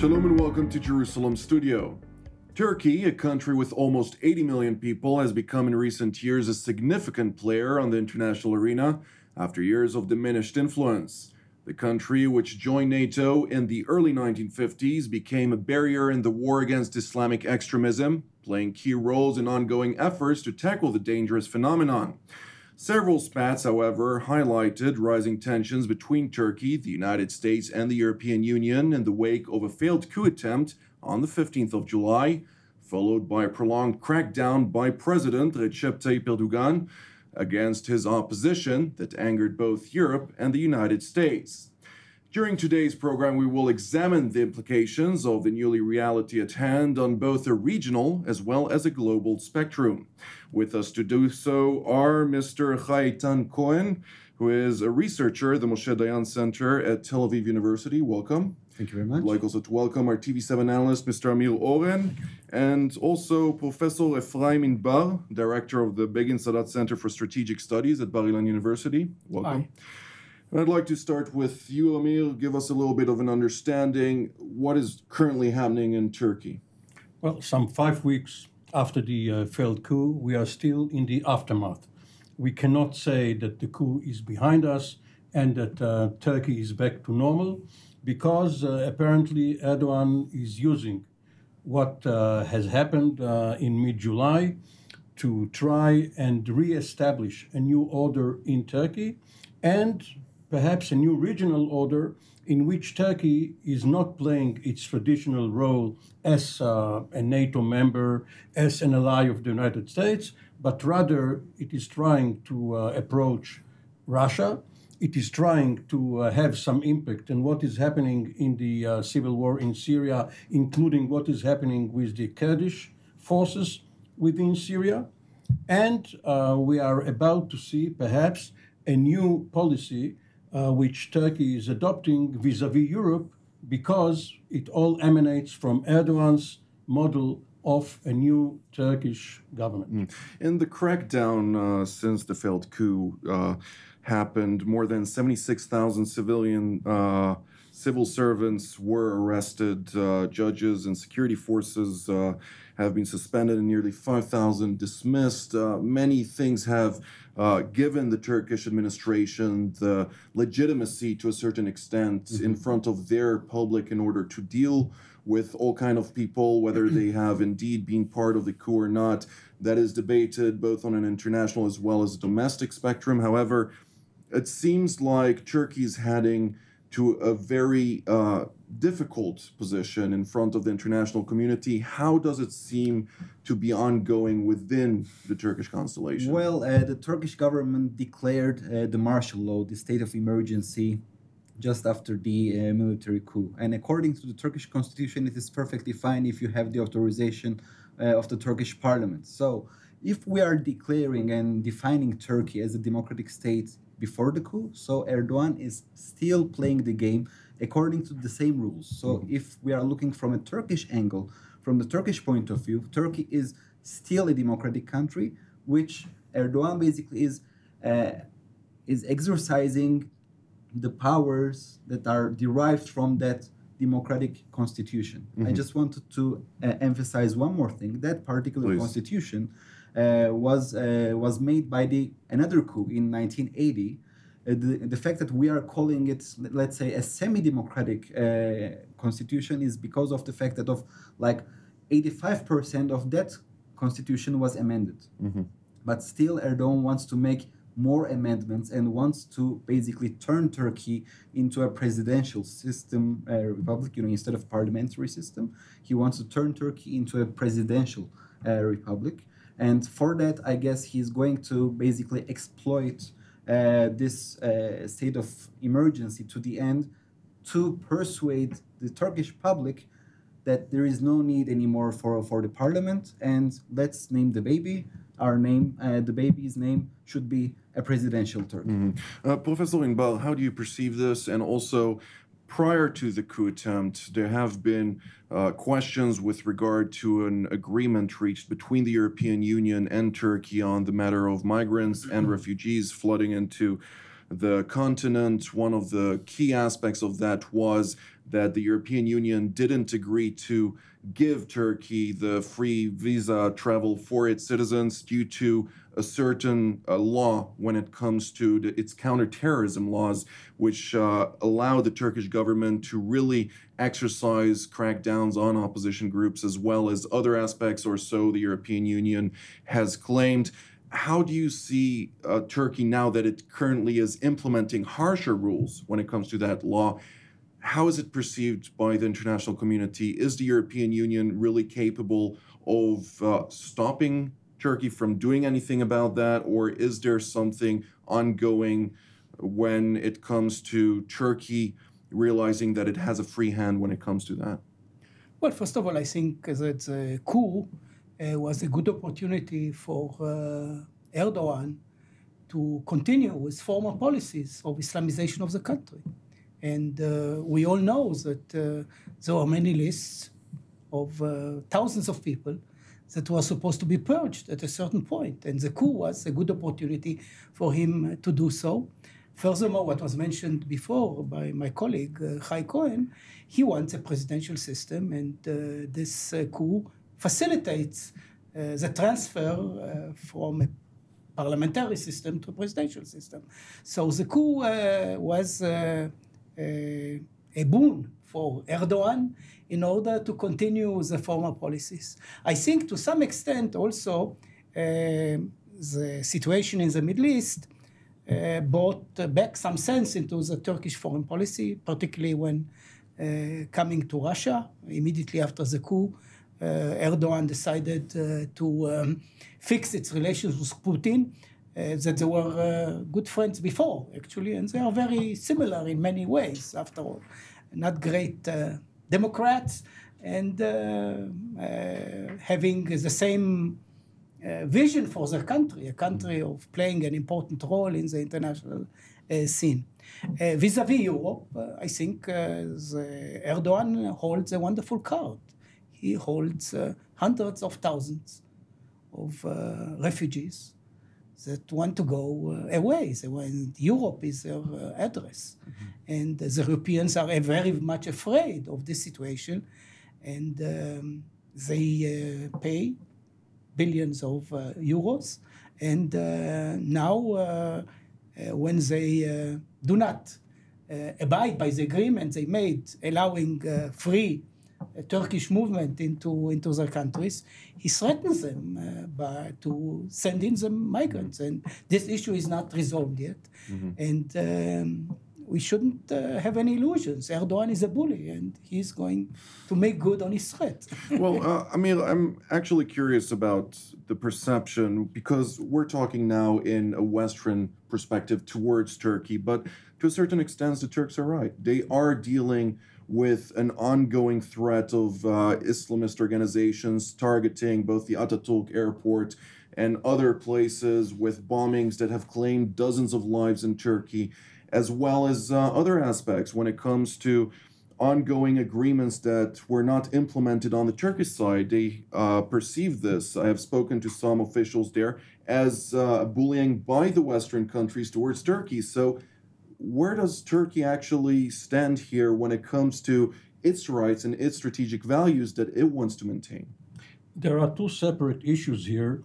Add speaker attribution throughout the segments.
Speaker 1: Shalom and welcome to Jerusalem Studio. Turkey, a country with almost 80 million people, has become in recent years a significant player on the international arena after years of diminished influence. The country, which joined NATO in the early 1950s, became a barrier in the war against Islamic extremism, playing key roles in ongoing efforts to tackle the dangerous phenomenon. Several spats, however, highlighted rising tensions between Turkey, the United States, and the European Union in the wake of a failed coup attempt on the 15th of July, followed by a prolonged crackdown by President Recep Tayyip Erdogan against his opposition that angered both Europe and the United States. During today's program, we will examine the implications of the new reality at hand on both a regional as well as a global spectrum. With us to do so are Mr. Eytan Cohen, who is a researcher at the Moshe Dayan Center at Tel Aviv University. Welcome.
Speaker 2: Thank you very much.
Speaker 1: I'd like also to welcome our TV7 analyst, Mr. Amir Oren, and also Professor Efraim Inbar, director of the Begin Sadat Center for Strategic Studies at Bar Ilan University. Welcome.
Speaker 2: Hi.
Speaker 1: And I'd like to start with you, Amir. Give us a little bit of an understanding what is currently happening in Turkey.
Speaker 3: Well, some 5 weeks after the failed coup, we are still in the aftermath. We cannot say that the coup is behind us and that Turkey is back to normal, because apparently Erdogan is using what has happened in mid-July to try and re-establish a new order in Turkey, and perhaps a new regional order in which Turkey is not playing its traditional role as a NATO member, as an ally of the United States, but rather it is trying to approach Russia. It is trying to have some impact on what is happening in the civil war in Syria, including what is happening with the Kurdish forces within Syria. And we are about to see perhaps a new policy which Turkey is adopting vis-à-vis Europe, because it all emanates from Erdogan's model of a new Turkish government.
Speaker 1: In the crackdown since the failed coup happened, more than 76,000 civil servants were arrested. Judges and security forces have been suspended and nearly 5,000 dismissed. Many things have given the Turkish administration the legitimacy to a certain extent in front of their public in order to deal with all kind of people, whether they have indeed been part of the coup or not. That is debated both on an international as well as domestic spectrum. However, it seems like Turkey is heading to a very difficult position in front of the international community. How does it seem to be ongoing within the Turkish constellation?
Speaker 2: Well, the Turkish government declared the martial law, the state of emergency, just after the military coup. And according to the Turkish constitution, it is perfectly fine if you have the authorization of the Turkish parliament. So if we are declaring and defining Turkey as a democratic state before the coup, so Erdogan is still playing the game according to the same rules. So if we are looking from a Turkish angle, from the Turkish point of view, Turkey is still a democratic country, which Erdogan basically is exercising the powers that are derived from that democratic constitution. I just wanted to emphasize one more thing. That particular constitution was made by another coup in 1980. The fact that we are calling it, let's say, a semi-democratic constitution is because of the fact that of like 85% of that constitution was amended. But still Erdogan wants to make more amendments and wants to basically turn Turkey into a presidential system republic, instead of parliamentary system. He wants to turn Turkey into a presidential republic. And for that, I guess he's going to basically exploit this state of emergency to the end to persuade the Turkish public that there is no need anymore for the parliament, and let's name the baby. The baby's name should be a presidential Turkey.
Speaker 1: Professor Inbar, how do you perceive this? And also, prior to the coup attempt, there have been questions with regard to an agreement reached between the European Union and Turkey on the matter of migrants and refugees flooding into the continent. One of the key aspects of that was that the European Union didn't agree to give Turkey the free visa travel for its citizens due to a certain law when it comes to its counterterrorism laws, which allow the Turkish government to really exercise crackdowns on opposition groups as well as other aspects, or so the European Union has claimed. How do you see Turkey now that it currently is implementing harsher rules when it comes to that law? How is it perceived by the international community? Is the European Union really capable of stopping Turkey from doing anything about that? Or is there something ongoing when it comes to Turkey realizing that it has a free hand when it comes to that?
Speaker 4: Well, first of all, I think that the coup was a good opportunity for Erdogan to continue with former policies of Islamization of the country. And we all know that there are many lists of thousands of people that were supposed to be purged at a certain point. And the coup was a good opportunity for him to do so. Furthermore, what was mentioned before by my colleague, Eytan Cohen, he wants a presidential system, and this coup facilitates the transfer from a parliamentary system to a presidential system. So the coup was a boon for Erdogan in order to continue the former policies. I think to some extent also the situation in the Middle East brought back some sense into the Turkish foreign policy, particularly when coming to Russia. Immediately after the coup, Erdogan decided to fix its relations with Putin, that they were good friends before, actually, and they are very similar in many ways, after all. Not great Democrats, and having the same vision for their country, a country of playing an important role in the international scene. Vis-à-vis Europe, I think Erdogan holds a wonderful card. He holds hundreds of thousands of refugees that want to go away. Europe is their address. Mm-hmm. And the Europeans are very much afraid of this situation, and they pay billions of euros. And now, when they do not abide by the agreement they made, allowing free Turkish movement into their countries, he threatens them to send in the migrants. And this issue is not resolved yet. Mm-hmm. And we shouldn't have any illusions. Erdogan is a bully, and he's going to make good on his threat.
Speaker 1: Well, Amir, I'm actually curious about the perception, because we're talking now in a Western perspective towards Turkey, but to a certain extent, the Turks are right. They are dealing with an ongoing threat of Islamist organizations targeting both the Atatürk airport and other places, with bombings that have claimed dozens of lives in Turkey, as well as other aspects when it comes to ongoing agreements that were not implemented on the Turkish side. They perceive this, I have spoken to some officials there, as bullying by the Western countries towards Turkey. So where does Turkey actually stand here when it comes to its rights and its strategic values that it wants to maintain?
Speaker 3: There are two separate issues here,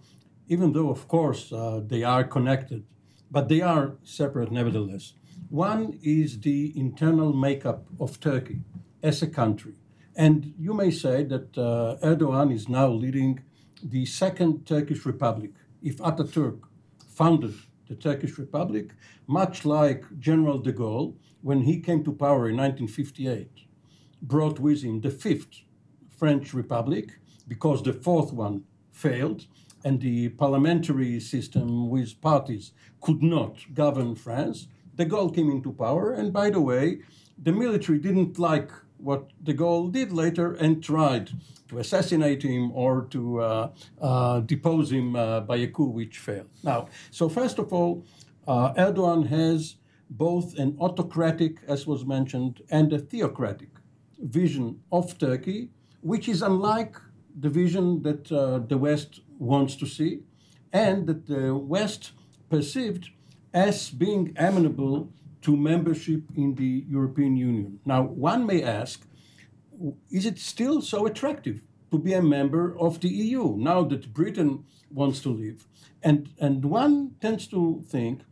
Speaker 3: even though, of course, they are connected, but they are separate nevertheless. One is the internal makeup of Turkey as a country. And you may say that Erdogan is now leading the second Turkish Republic. If Atatürk founded the Turkish Republic, much like General de Gaulle, when he came to power in 1958, brought with him the fifth French Republic, because the fourth one failed, and the parliamentary system with parties could not govern France. De Gaulle came into power, and by the way, the military didn't like what de Gaulle did later and tried to assassinate him or to depose him by a coup which failed. Now, so first of all, Erdogan has both an autocratic, as was mentioned, and a theocratic vision of Turkey, which is unlike the vision that the West wants to see, and that the West perceived as being amenable to membership in the European Union. Now, one may ask, is it still so attractive to be a member of the EU now that Britain wants to leave? And one tends to think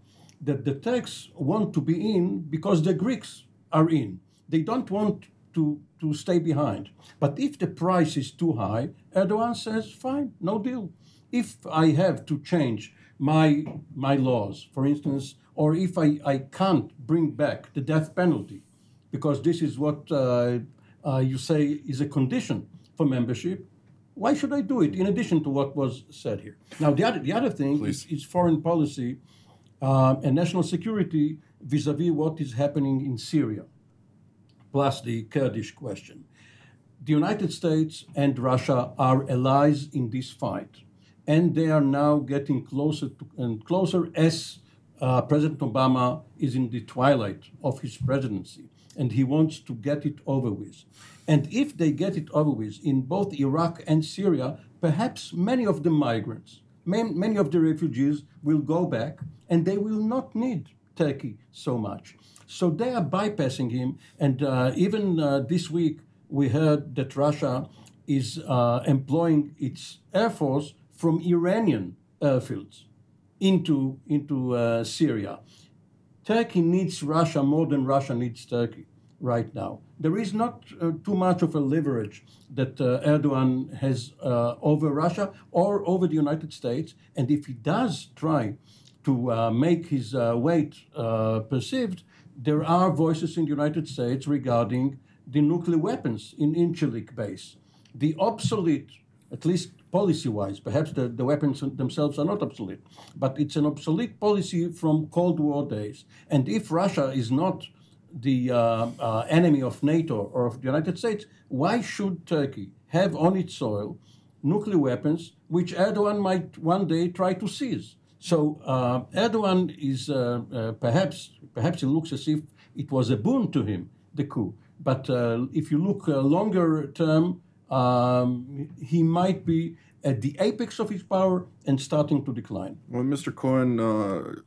Speaker 3: that the Turks want to be in because the Greeks are in. They don't want to stay behind. But if the price is too high, Erdogan says, fine, no deal. If I have to change my laws, for instance, or if I can't bring back the death penalty, because this is what you say is a condition for membership, why should I do it, in addition to what was said here? Now, the other thing is foreign policy and national security vis-a-vis what is happening in Syria, plus the Kurdish question. The United States and Russia are allies in this fight, and they are now getting closer and closer as President Obama is in the twilight of his presidency, and he wants to get it over with. And if they get it over with in both Iraq and Syria, perhaps many of the migrants, many of the refugees will go back, and they will not need Turkey so much. So they are bypassing him, and even this week we heard that Russia is employing its air force from Iranian airfields into Syria. Turkey needs Russia more than Russia needs Turkey right now. There is not too much of a leverage that Erdogan has over Russia or over the United States, and if he does try to make his weight perceived, there are voices in the United States regarding the nuclear weapons in Incirlik base. The obsolete, at least policy-wise, perhaps the weapons themselves are not obsolete, but it's an obsolete policy from Cold War days. And if Russia is not the enemy of NATO or of the United States, why should Turkey have on its soil nuclear weapons which Erdogan might one day try to seize? So Erdogan is perhaps it looks as if it was a boon to him, the coup. But if you look longer term, he might be at the apex of his power and starting to decline.
Speaker 1: Well, Mr. Cohen,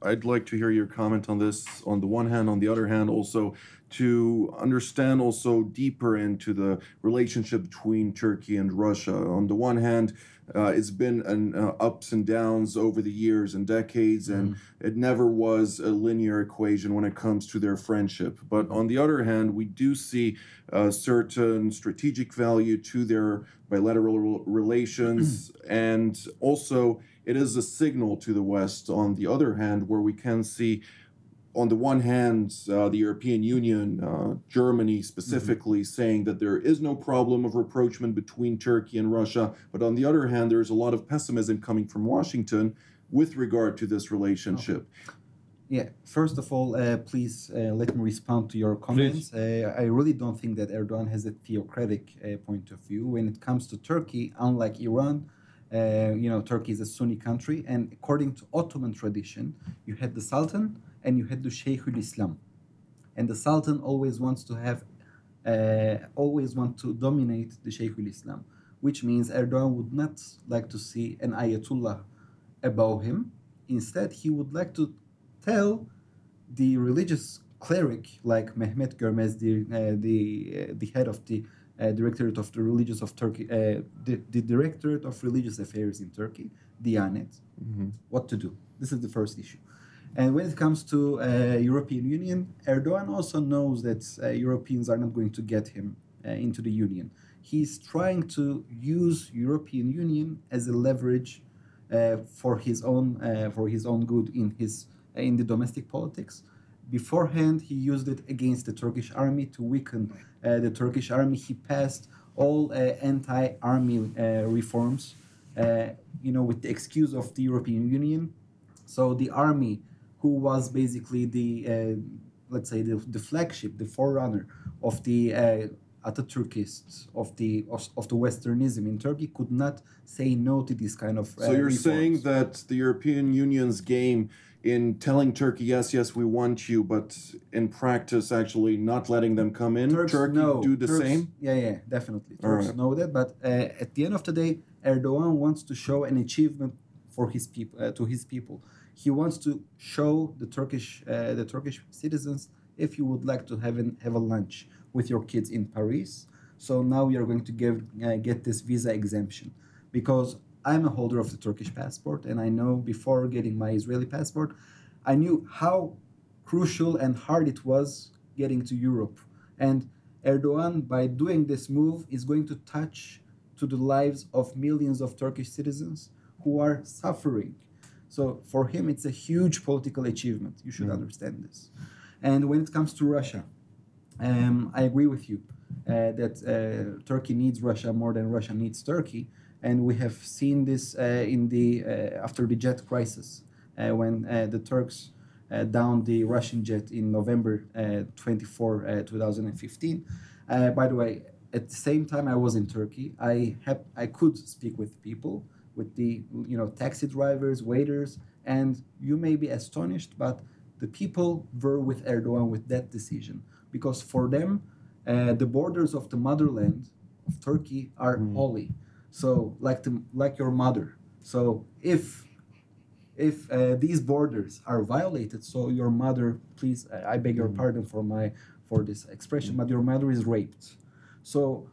Speaker 1: I'd like to hear your comment on this. On the one hand, on the other hand, also to understand also deeper into the relationship between Turkey and Russia. On the one hand, it's been an ups and downs over the years and decades, and it never was a linear equation when it comes to their friendship. But on the other hand, we do see a certain strategic value to their bilateral relations, and also it is a signal to the West, on the other hand, where we can see, on the one hand, the European Union, Germany specifically, saying that there is no problem of rapprochement between Turkey and Russia. But on the other hand, there's a lot of pessimism coming from Washington with regard to this relationship.
Speaker 2: Yeah, first of all, please let me respond to your comments. I really don't think that Erdogan has a theocratic point of view. When it comes to Turkey, unlike Iran, Turkey is a Sunni country, and according to Ottoman tradition, you had the Sultan and you had the Sheikhul Islam, and the Sultan always wants to dominate the Sheikhul Islam, which means Erdogan would not like to see an Ayatollah above him. Instead, he would like to tell the religious cleric like Mehmet Görmez, the head of the Directorate of the Religious of Turkey, the Directorate of Religious Affairs in Turkey, Diyanet, what to do. This is the first issue. And when it comes to European Union, Erdogan also knows that Europeans are not going to get him into the Union. He's trying to use European Union as a leverage for his own good in the domestic politics. Beforehand, he used it against the Turkish army to weaken the Turkish army. He passed all anti-army reforms, with the excuse of the European Union. So the army, who was basically the, let's say, the flagship, the forerunner of the Atatürkists, of the Westernism in Turkey, could not say no to this kind of
Speaker 1: So you're
Speaker 2: reforms.
Speaker 1: saying that the European Union's game in telling Turkey, yes, we want you, but in practice actually not letting them come in,
Speaker 2: Turks
Speaker 1: Turkey
Speaker 2: know.
Speaker 1: do the
Speaker 2: Turks,
Speaker 1: same?
Speaker 2: Yeah, definitely. Turks know that, but at the end of the day, Erdogan wants to show an achievement for his people, to his people. He wants to show the Turkish citizens, if you would like to have a lunch with your kids in Paris, so now we are going to get this visa exemption. Because I'm a holder of the Turkish passport, and I know before getting my Israeli passport, I knew how crucial and hard it was getting to Europe. And Erdogan, by doing this move, is going to touch to the lives of millions of Turkish citizens who are suffering. So for him, it's a huge political achievement. You should understand this. And when it comes to Russia, I agree with you that Turkey needs Russia more than Russia needs Turkey. And we have seen this after the jet crisis, when the Turks downed the Russian jet in November 24, 2015. By the way, at the same time I was in Turkey, I could speak with people, with the taxi drivers, waiters, and you may be astonished, but the people were with Erdogan with that decision, because for them the borders of the motherland of Turkey are holy. So like your mother. So if these borders are violated, so your mother, please, I beg your pardon for this expression, but your mother is raped. So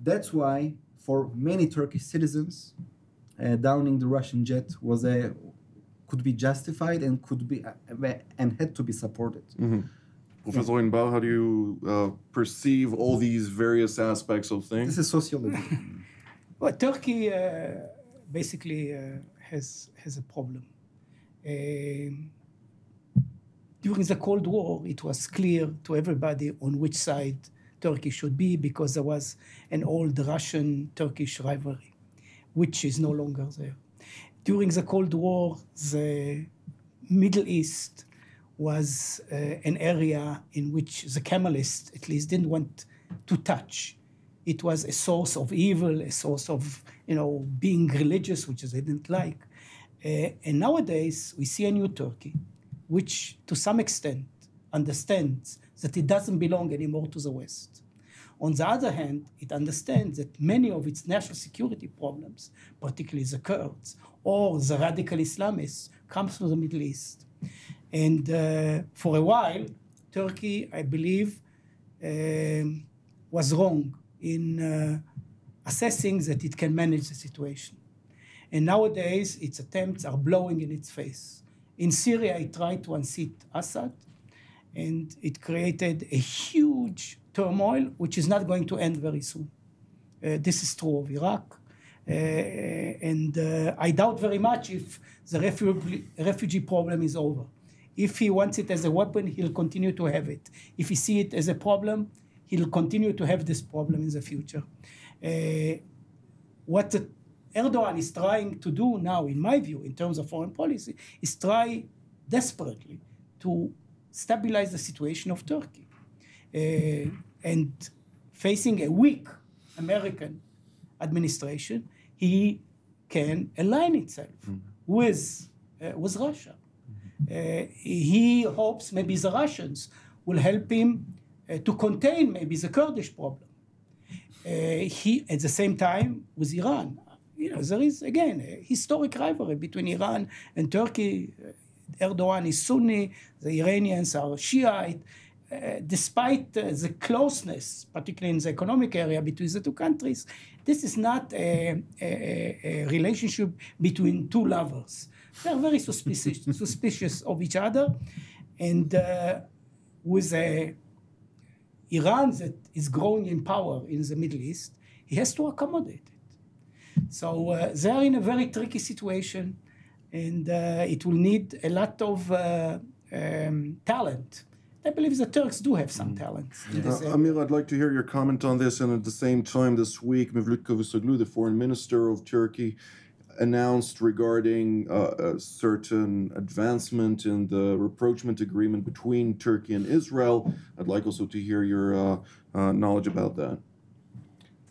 Speaker 2: that's why for many Turkish citizens, downing the Russian jet could be justified and had to be supported.
Speaker 1: Professor Inbal, how do you perceive all these various aspects of things?
Speaker 2: This is sociology.
Speaker 4: Well, Turkey basically has a problem. During the Cold War, it was clear to everybody on which side Turkey should be, because there was an old Russian-Turkish rivalry, which is no longer there. During the Cold War, the Middle East was an area in which the Kemalists, at least, didn't want to touch. It was a source of evil, a source of, being religious, which they didn't like. And nowadays, we see a new Turkey, which to some extent understands that it doesn't belong anymore to the West. On the other hand, it understands that many of its national security problems, particularly the Kurds or the radical Islamists, comes from the Middle East. And for a while, Turkey, I believe, was wrong in assessing that it can manage the situation. And nowadays, its attempts are blowing in its face. In Syria, it tried to unseat Assad, and it created a huge turmoil, which is not going to end very soon. This is true of Iraq. And I doubt very much if the refugee problem is over. If he wants it as a weapon, he'll continue to have it. If he sees it as a problem, he'll continue to have this problem in the future. What Erdogan is trying to do now, in my view, in terms of foreign policy, is try desperately to stabilize the situation of Turkey. And facing a weak American administration, he can align itself with Russia. He hopes maybe the Russians will help him to contain maybe the Kurdish problem. He, at the same time, with Iran, there is, again, a historic rivalry between Iran and Turkey. Erdogan is Sunni, the Iranians are Shiite. Despite the closeness, particularly in the economic area between the two countries, this is not a relationship between two lovers. They are very suspicious of each other. And with Iran that is growing in power in the Middle East, he has to accommodate it. So they are in a very tricky situation, and it will need a lot of talent. I believe the Turks do have some talent in this area.
Speaker 1: Amir, I'd like to hear your comment on this. And at the same time, this week, Mevlut Cavusoglu, the foreign minister of Turkey, announced regarding a certain advancement in the rapprochement agreement between Turkey and Israel. I'd like also to hear your knowledge about that.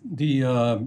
Speaker 3: The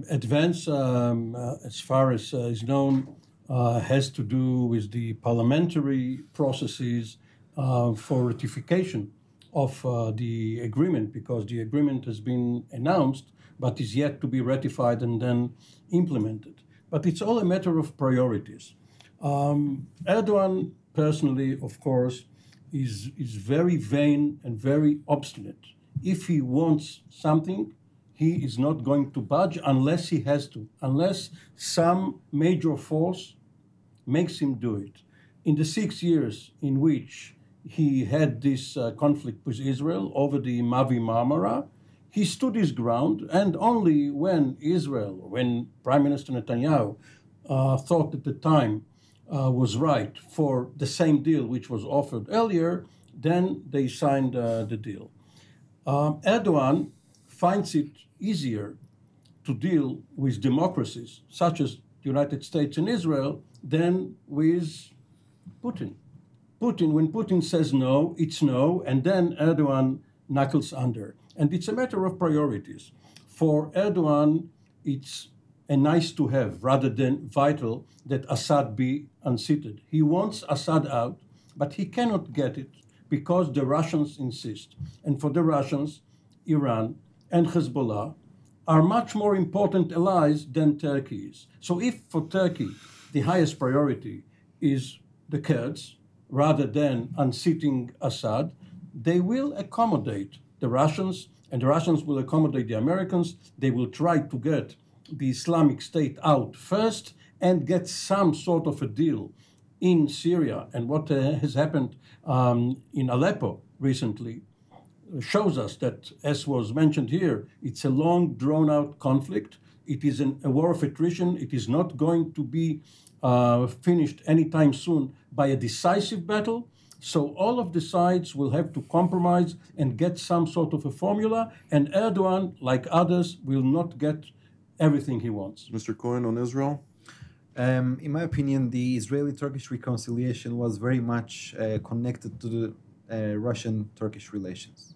Speaker 3: advance, as far as is known, has to do with the parliamentary processes for ratification of the agreement, because the agreement has been announced but is yet to be ratified and then implemented. But it's all a matter of priorities. Erdogan, personally, of course, is very vain and very obstinate. If he wants something, he is not going to budge unless he has to, unless some major force makes him do it. In the 6 years in which he had this conflict with Israel over the Mavi Marmara, he stood his ground, and only when Israel, when Prime Minister Netanyahu thought at the time was right for the same deal which was offered earlier, then they signed the deal. Erdogan finds it easier to deal with democracies such as the United States and Israel than with Putin. When Putin says no, it's no, and then Erdogan knuckles under. And it's a matter of priorities. For Erdogan, it's a nice to have rather than vital that Assad be unseated. He wants Assad out, but he cannot get it because the Russians insist. And for the Russians, Iran and Hezbollah are much more important allies than Turkey is. So if for Turkey the highest priority is the Kurds rather than unseating Assad, they will accommodate the Russians, and the Russians will accommodate the Americans. They will try to get the Islamic State out first and get some sort of a deal in Syria. And what has happened in Aleppo recently shows us that, as was mentioned here, it's a long, drawn-out conflict. It is a war of attrition. It is not going to be finished anytime soon by a decisive battle. So all of the sides will have to compromise and get some sort of a formula, and Erdogan, like others, will not get everything he wants.
Speaker 1: Mr. Cohen, on Israel?
Speaker 2: In my opinion, the Israeli-Turkish reconciliation was very much connected to the Russian-Turkish relations.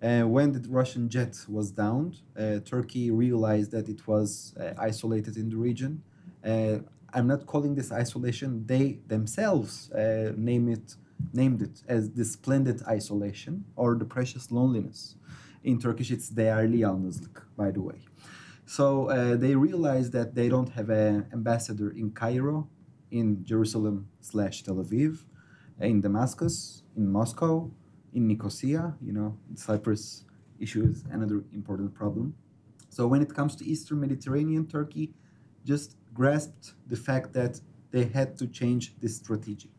Speaker 2: When the Russian jet was downed, Turkey realized that it was isolated in the region. I'm not calling this isolation. They themselves named it as the splendid isolation or the precious loneliness. In Turkish, it's değerli yalnızlık, by the way. So they realized that they don't have an ambassador in Cairo, in Jerusalem/Tel Aviv, in Damascus, in Moscow, in Nicosia. You know, Cyprus issue is another important problem. So when it comes to Eastern Mediterranean, Turkey just grasped the fact that they had to change this strategy.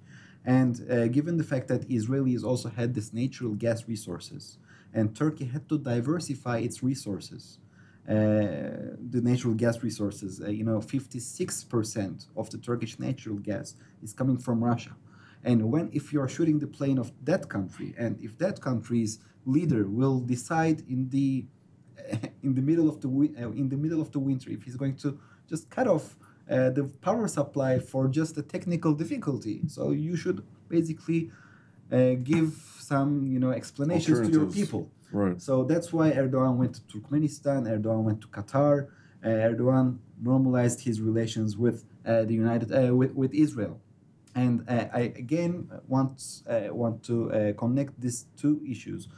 Speaker 2: And given the fact that Israelis also had this natural gas resources, and Turkey had to diversify its resources, the natural gas resources, 56% of the Turkish natural gas is coming from Russia. And if you are shooting the plane of that country, and if that country's leader will decide in the middle of the winter, if he's going to just cut off the power supply for just a technical difficulty, so you should basically give some explanations to your people.
Speaker 1: Right.
Speaker 2: So that's why Erdogan went to Turkmenistan, Erdogan went to Qatar, Erdogan normalized his relations with with Israel. And I again want to connect these two issues.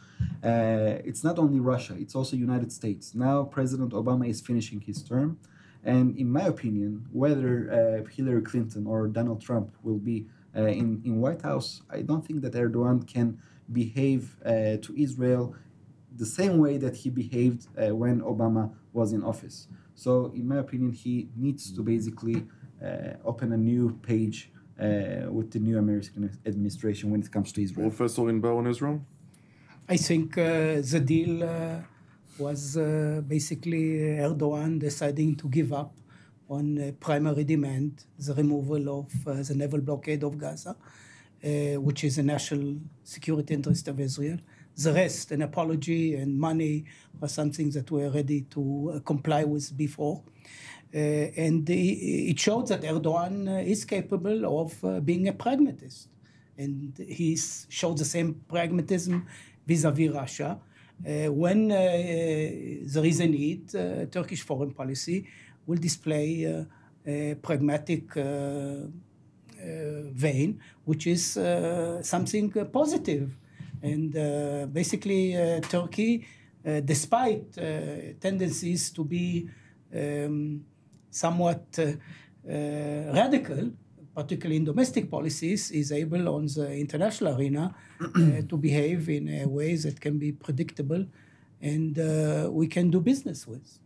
Speaker 2: It's not only Russia; it's also United States. Now President Obama is finishing his term, and in my opinion, whether Hillary Clinton or Donald Trump will be in White House, I don't think that Erdogan can behave to Israel the same way that he behaved when Obama was in office. So in my opinion, he needs to basically open a new page with the new American administration when it comes to Israel.
Speaker 1: Professor Inbao on Israel?
Speaker 4: I think the deal was basically Erdogan deciding to give up on primary demand, the removal of the naval blockade of Gaza, which is a national security interest of Israel. The rest, an apology and money, was something that we're ready to comply with before. And it showed that Erdogan is capable of being a pragmatist. And he showed the same pragmatism vis-à-vis Russia. When there is a need, Turkish foreign policy will display a pragmatic vein, which is something positive. And basically, Turkey, despite tendencies to be somewhat radical, particularly in domestic policies, is able on the international arena to behave in ways that can be predictable and we can do business with.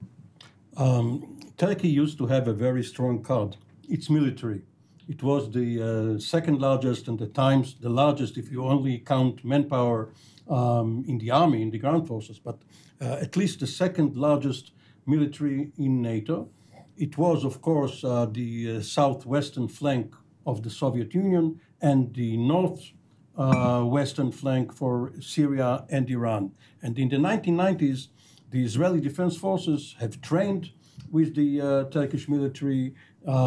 Speaker 3: Turkey used to have a very strong card, its military. It was the second largest and at times the largest if you only count manpower in the army, in the ground forces, but at least the second largest military in NATO. It was, of course, the southwestern flank of the Soviet Union and the northwestern flank for Syria and Iran. And in the 1990s, the Israeli Defense Forces have trained with the Turkish military.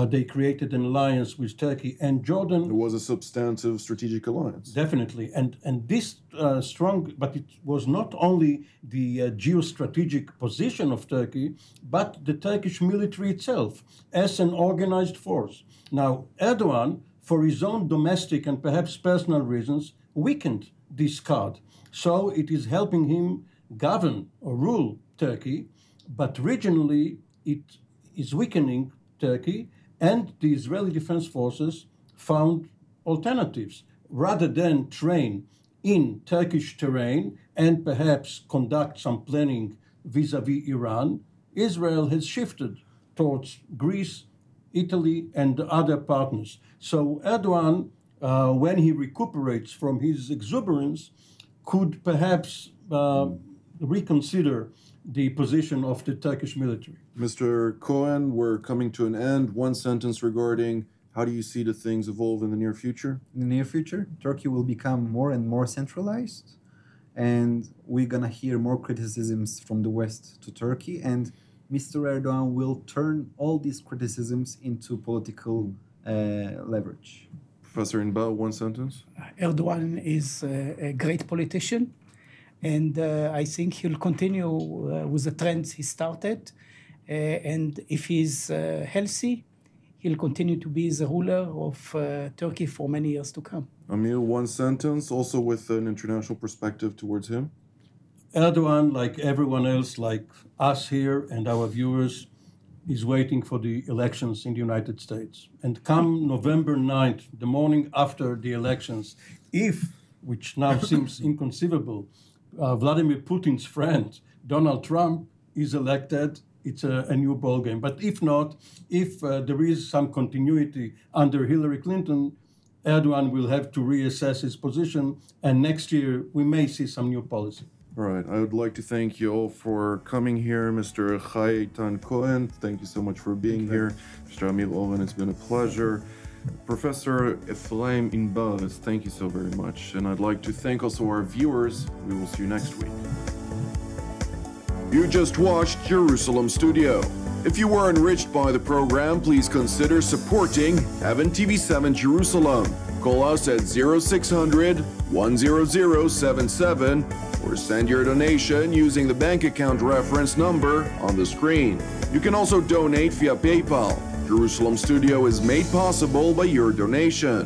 Speaker 3: They created an alliance with Turkey and Jordan.
Speaker 1: It was a substantive strategic alliance.
Speaker 3: Definitely. And this strong, but it was not only the geostrategic position of Turkey, but the Turkish military itself as an organized force. Now, Erdogan, for his own domestic and perhaps personal reasons, weakened this card. So it is helping him govern or rule Turkey, but regionally it is weakening Turkey, and the Israeli Defense Forces found alternatives. Rather than train in Turkish terrain and perhaps conduct some planning vis-a-vis Iran, Israel has shifted towards Greece, Italy, and other partners. So Erdogan, when he recuperates from his exuberance, could perhaps reconsider the position of the Turkish military.
Speaker 1: Mr. Cohen, we're coming to an end. One sentence regarding how do you see the things evolve in the near future?
Speaker 2: In the near future, Turkey will become more and more centralized, and we're going to hear more criticisms from the West to Turkey, and Mr. Erdogan will turn all these criticisms into political leverage.
Speaker 1: Professor Inbal, one sentence.
Speaker 4: Erdogan is a great politician, and I think he'll continue with the trends he started. And if he's healthy, he'll continue to be the ruler of Turkey for many years to come.
Speaker 1: Amir, one sentence, also with an international perspective towards him.
Speaker 3: Erdogan, like everyone else, like us here and our viewers, is waiting for the elections in the United States. And come November 9th, the morning after the elections, if, which now seems inconceivable, Vladimir Putin's friend, Donald Trump, is elected, it's a new ballgame. But if not, if there is some continuity under Hillary Clinton, Erdogan will have to reassess his position, and next year we may see some new policy.
Speaker 1: All right, I would like to thank you all for coming here. Mr. Eytan Cohen, thank you so much for being here. Mr. Amir Oren, it's been a pleasure. Professor Ephraim Inbal, thank you so very much. And I'd like to thank also our viewers. We will see you next week. You just watched Jerusalem Studio. If you were enriched by the program, please consider supporting Heaven TV7 Jerusalem. Call us at 0600 10077 or send your donation using the bank account reference number on the screen. You can also donate via PayPal. Jerusalem Studio is made possible by your donation.